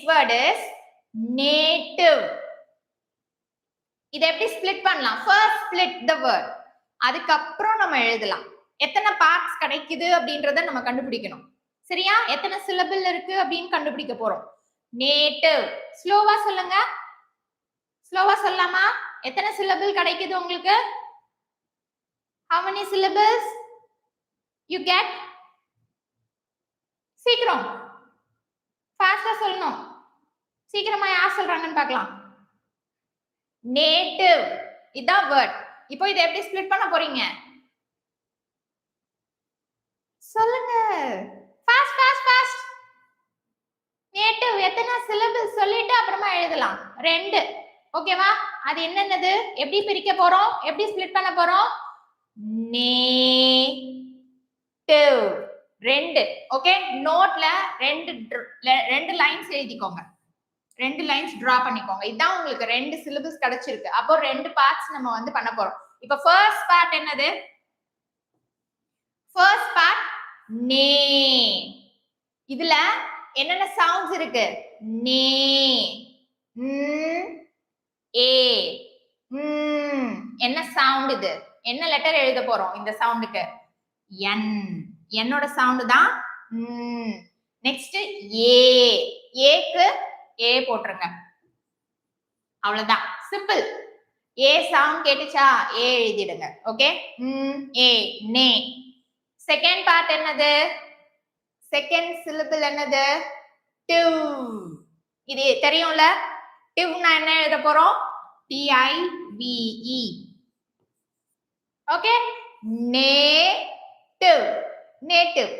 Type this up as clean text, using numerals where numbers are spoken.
word is native. இதை எப்படி split பண்ணலாம்? ஃபர்ஸ்ட் ஸ்பிளிட் த வேர்ட், அதுக்கப்புறம் நம்ம எழுதலாம். எத்தனை பார்ட்ஸ் கிடைக்குது அப்படின்றத நம்ம கண்டுபிடிக்கணும். சரியா? எத்தனை சிலபிள் இருக்கு அப்படின்னு கண்டுபிடிக்க போறோம். நேட்டிவ். ஸ்லோவா சொல்லுங்க. ஸ்லோவா சொல்லலாமா? எத்தனை சிலபிள் கிடைக்குது உங்களுக்கு? How many syllables you get? சீக்கிரம் ஃபாஸ்டா சொல்லணும். சீக்கிரமா யார் சொல்றாங்கன்னு பார்க்கலாம். நேட்டிவ் இதான் வேர்ட். இப்போ இதை எப்படி ஸ்பிளிட் பண்ண போறீங்க? சொல்லுங்க. Fast fast fast. நேட்டிவ் எத்தனை சிலபிள்ஸ் சொல்லிட்டு அப்புறமா எழுதலாம். 2. ஓகேவா? அது என்னன்னது? எப்படி பிரிக்க போறோம்? எப்படி ஸ்பிளிட் பண்ண போறோம்? நேட்டிவ் 2. ஓகே, நோட்ல ரெண்டு லைன்ஸ் எழுதிக்கோங்க. 2 லைன்ஸ் டிரா பண்ணிக்கோங்க. இதான் உங்களுக்கு 2 சிலபஸ் கிடைச்சிருக்கு. அப்போ 2 பார்ட்ஸ் நம்ம வந்து பண்ண போறோம். இப்போ ஃபர்ஸ்ட் பார்ட் என்னது? ஃபர்ஸ்ட் பார்ட் நே. இதுல என்னென்ன சவுண்ட்ஸ் இருக்கு? நே, ஏ, என்ன சவுண்ட் இது? என்ன லெட்டர் எழுத போறோம் இந்த சவுண்டுக்கு? என். என்னோட சவுண்ட் தான். நெக்ஸ்ட் ஏ. ஏக்கு ஏ போட்டுருங்க. அவ்வளவுதான், சிம்பிள். ஏ சவுண்ட் கேட்டுச்சா? ஏ எழுதிடுங்க. ஓகே, ஏ, நே. செகண்ட் பார்ட் என்னது? செகண்ட் சிலபிள் என்னது? டிவ். இது தெரியும்ல? டிவ்னா என்ன எழுத போறோம்? TIVE. Okay, native. நேட்டிவ்